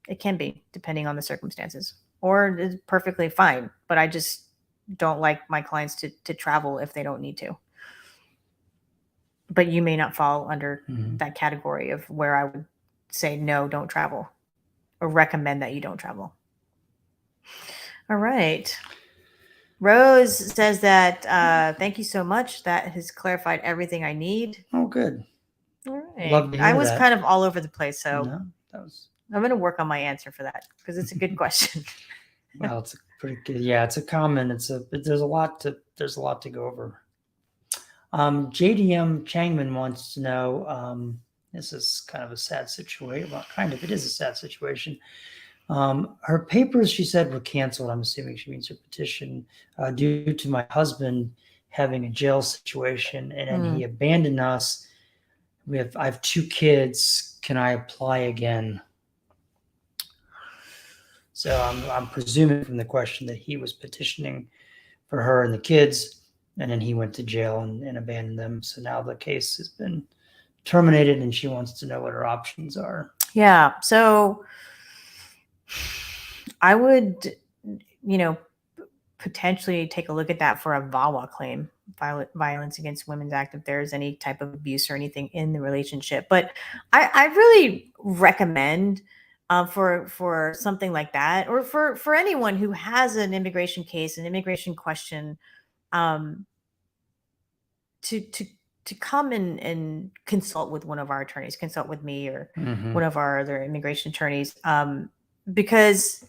it can be, depending on the circumstances. Or it's perfectly fine, but I just don't like my clients to travel if they don't need to. But you may not fall under that category of where I would say, no, don't travel, or recommend that you don't travel. All right. Rose says that, thank you so much. That has clarified everything I need. Oh, good. All right. Love to hear I was that. kind of all over the place, so No, that was... I'm going to work on my answer for that, because it's a good question. Well, it's a pretty good. Yeah, it's a common. There's a lot to go over. JDM Changman wants to know, this is kind of a sad situation. Well, it is a sad situation. Her papers, she said, were canceled. I'm assuming she means her petition, due to my husband having a jail situation, and then he abandoned us. I have 2 kids. Can I apply again? So I'm presuming from the question that he was petitioning for her and the kids, and then he went to jail and abandoned them. So now the case has been terminated, and she wants to know what her options are. Yeah. So I would, potentially take a look at that for a VAWA claim, Violence Against Women's Act, if there's any type of abuse or anything in the relationship. But I really recommend for something like that, or for anyone who has an immigration case, an immigration question, to come and consult with one of our attorneys, consult with me or one of our other immigration attorneys, because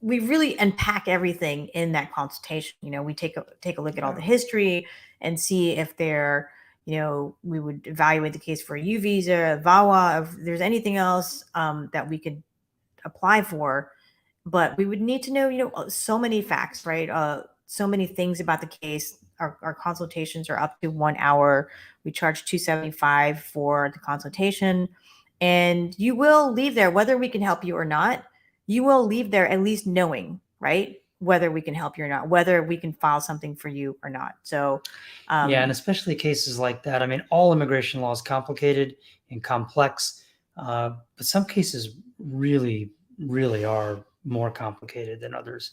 we really unpack everything in that consultation. We take a look at all the history and see if we would evaluate the case for a U visa, a VAWA, if there's anything else that we could apply for. But we would need to know, so many facts, right? So many things about the case. Our consultations are up to 1 hour. We charge $275 for the consultation, and you will leave there, whether we can help you or not. You will leave there at least knowing, right, whether we can help you or not, whether we can file something for you or not. So, yeah, and especially cases like that. I mean, all immigration law is complicated and complex, but some cases really, really are more complicated than others.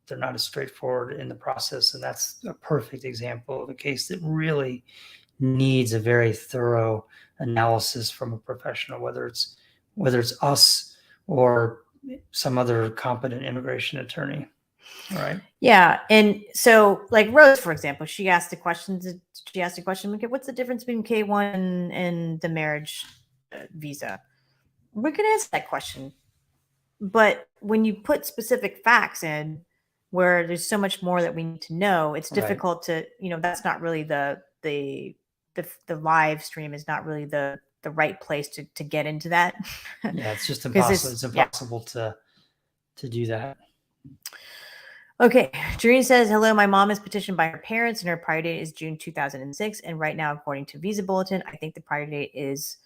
They're not as straightforward in the process, and that's a perfect example of a case that really needs a very thorough analysis from a professional, whether it's us or some other competent immigration attorney. All right. Yeah. And so, like Rose, for example, she asked a question, okay, what's the difference between K1 and the marriage visa? We can answer that question. But when you put specific facts in where there's so much more that we need to know, it's difficult to, that's not really the live stream is not really the right place to get into that. Yeah, it's just impossible. It's impossible to do that. Okay. Jareen says, hello, my mom is petitioned by her parents and her priority date is June 2006. And right now, according to Visa Bulletin, I think the priority date is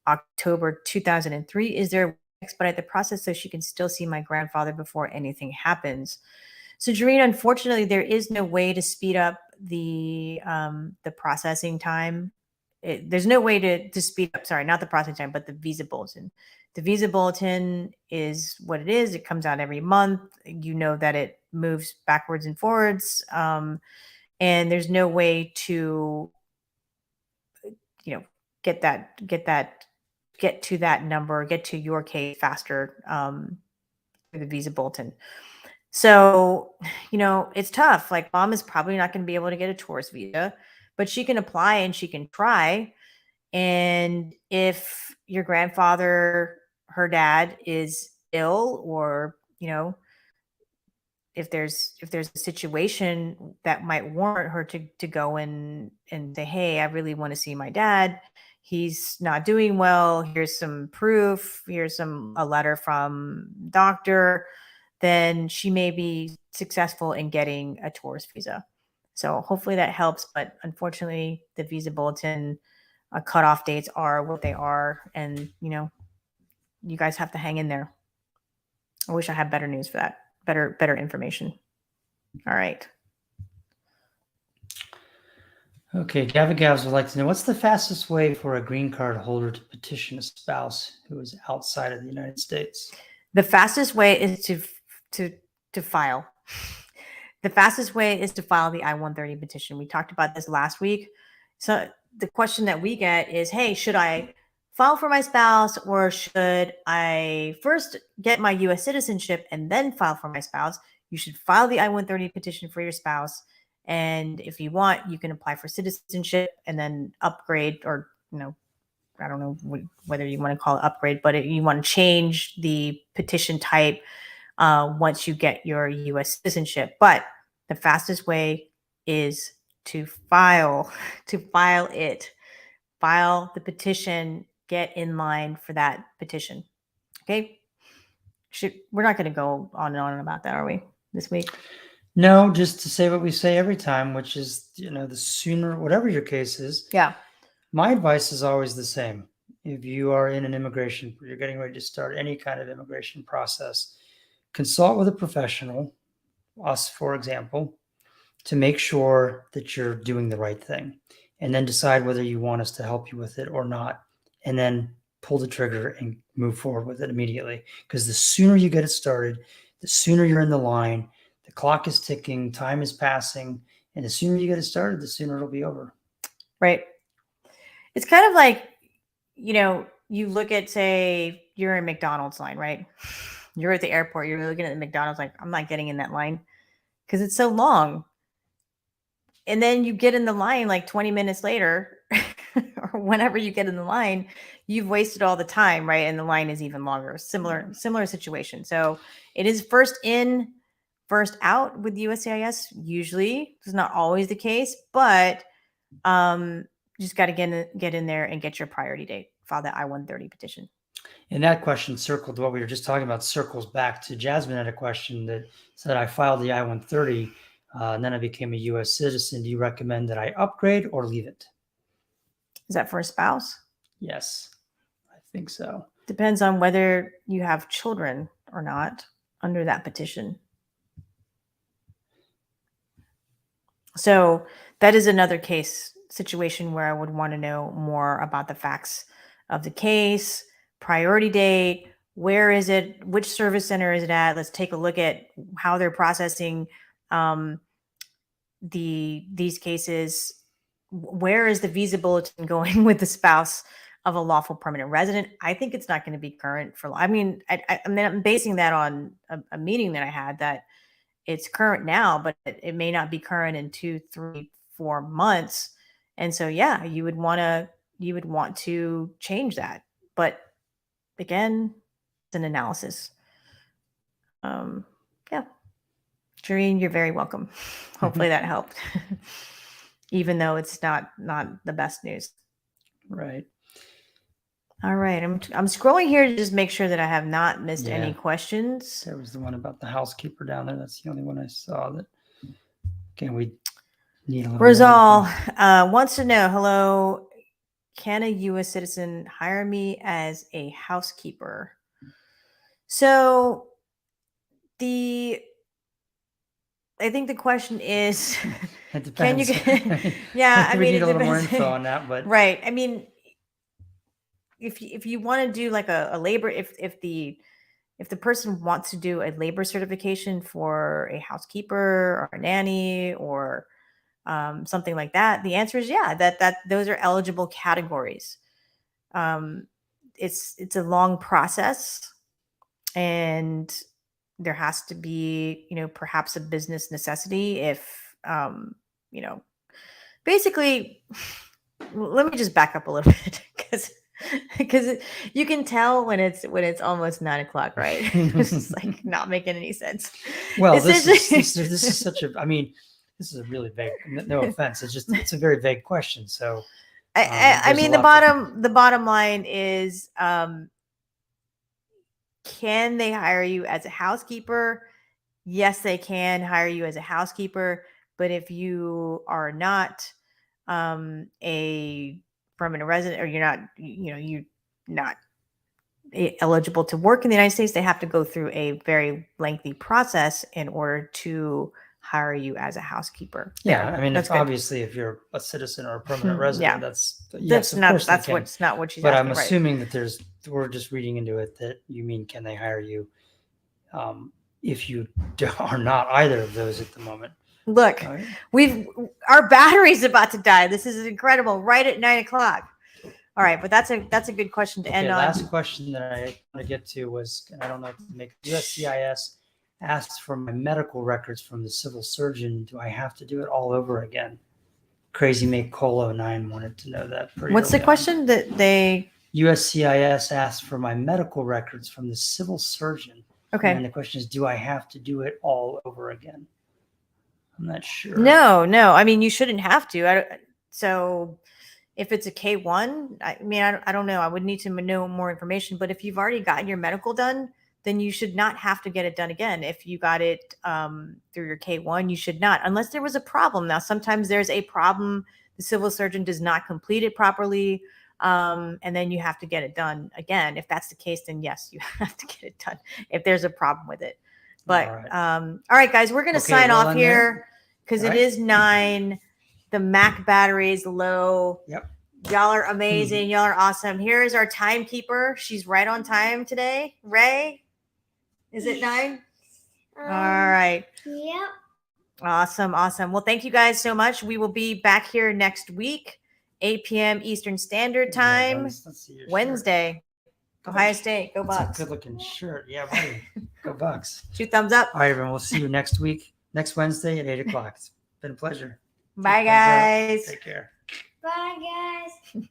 October 2003. Is there a way to expedite the process so she can still see my grandfather before anything happens? So Jareen, unfortunately, there is no way to speed up the processing time. There's no way to speed up, sorry, not the processing time, but the Visa Bulletin. The Visa Bulletin is what it is. It comes out every month. You know that it moves backwards and forwards. And there's no way to, get to that number, get to your case faster through the Visa Bulletin. So, it's tough. Like, mom is probably not going to be able to get a tourist visa, but she can apply and she can try. And if your grandfather, her dad, is ill, or, if there's a situation that might warrant her to go and say, hey, I really want to see my dad. He's not doing well. Here's some proof. Here's a letter from doctor. Then she may be successful in getting a tourist visa. So hopefully that helps. But unfortunately, the Visa Bulletin cutoff dates are what they are. And, you guys have to hang in there. I wish I had better news for that, better information. All right. Okay, Gavin Gavs would like to know, what's the fastest way for a green card holder to petition a spouse who is outside of the United States? The fastest way is to file. The fastest way is to file the I-130 petition. We talked about this last week. So the question that we get is, hey, should I file for my spouse, or should I first get my U.S. citizenship and then file for my spouse? You should file the I-130 petition for your spouse. And if you want, you can apply for citizenship and then upgrade, or, I don't know whether you want to call it upgrade, but you want to change the petition type once you get your U.S. citizenship. But the fastest way is to file it, file the petition, get in line for that petition. Okay. We're not going to go on and on about that, are we, this week? No, just to say what we say every time, which is, the sooner, whatever your case is. Yeah. My advice is always the same. If you are in an immigration, you're getting ready to start any kind of immigration process, consult with a professional, us, for example, to make sure that you're doing the right thing, and then decide whether you want us to help you with it or not, and then pull the trigger and move forward with it immediately. Because the sooner you get it started, the sooner you're in the line, the clock is ticking, time is passing, and the sooner you get it started, the sooner it'll be over. Right. It's kind of like, you look at, say, you're in McDonald's line, right? You're at the airport, you're looking at the McDonald's like, I'm not getting in that line because it's so long. And then you get in the line like 20 minutes later, or whenever you get in the line, you've wasted all the time, right? And the line is even longer. Similar situation. So it is first in, first out with USCIS. Usually, it's not always the case, but just got to get in there and get your priority date. File that I-130 petition. And that question circled what we were just talking about, circles back to Jasmine had a question that said, I filed the I-130 and then I became a U.S. citizen. Do you recommend that I upgrade or leave it? Is that for a spouse? Yes, I think so. Depends on whether you have children or not under that petition. So that is another situation where I would want to know more about the facts of the case, priority date, where is it, which service center is it at? Let's take a look at how they're processing these cases. Where is the visa bulletin going with the spouse of a lawful permanent resident? I think it's not going to be current for. I'm basing that on a meeting that I had that it's current now, but it may not be current in 2, 3, 4 months. And so, yeah, you would want to change that. But again, it's an analysis. Yeah. Jareen, you're very welcome. Hopefully that helped. Even though it's not the best news. Right. All right. I'm scrolling here to just make sure that I have not missed any questions. There was the one about the housekeeper down there. That's the only one I saw that. Okay, we need a little. Rosal wants to know, hello, can a U.S. citizen hire me as a housekeeper? So I think the question is, it depends. Can you get, yeah, we need a little more info on that, but right. I mean, if you want to do like a labor, if the person wants to do a labor certification for a housekeeper or a nanny or something like that, the answer is yeah, that those are eligible categories. It's a long process, and there has to be, perhaps a business necessity if, basically, let me just back up a little bit because you can tell when it's almost 9 o'clock, right? It's just like not making any sense. Well, this is such a, I mean, this is a really vague, no offense. It's a very vague question. So I mean, the bottom line is, can they hire you as a housekeeper? Yes, they can hire you as a housekeeper. But if you are not a permanent resident, or you're not eligible to work in the United States, they have to go through a very lengthy process in order to hire you as a housekeeper. Yeah, I mean, it's obviously if you're a citizen or a permanent resident, that's not what she's but asking, I'm assuming that we're just reading into it that you mean, can they hire you if you are not either of those at the moment? Look, our battery's about to die. This is incredible. Right at 9 o'clock. All right, but that's a good question to end on. Last question that I want to get to was, and I don't know if to make USCIS asks for my medical records from the civil surgeon. Do I have to do it all over again? Crazy Make Colo 9 wanted to know that. What's the question that they? USCIS asked for my medical records from the civil surgeon. Okay. And the question is, do I have to do it all over again? I'm not sure. No. I mean, you shouldn't have to. So if it's a K1, I mean, I don't know. I would need to know more information. But if you've already gotten your medical done, then you should not have to get it done again. If you got it through your K1, you should not, unless there was a problem. Now, sometimes there's a problem. The civil surgeon does not complete it properly. And then you have to get it done again. If that's the case, then yes, you have to get it done if there's a problem with it. But all right, guys, we're going to sign off here because it is 9. The Mac battery is low. Yep. Y'all are amazing. Y'all are awesome. Here is our timekeeper. She's right on time today. Ray, is it 9? All right. Yep. Awesome. Well, thank you guys so much. We will be back here next week, 8 p.m. Eastern Standard Time, Let's see your Wednesday. Shirt. Ohio State. Go That's Bucks. a good looking shirt. Yeah, buddy. Go Bucks. 2 thumbs up. All right, everyone. We'll see you next week, next Wednesday at 8 o'clock. It's been a pleasure. Bye, guys. Take care. Bye, guys.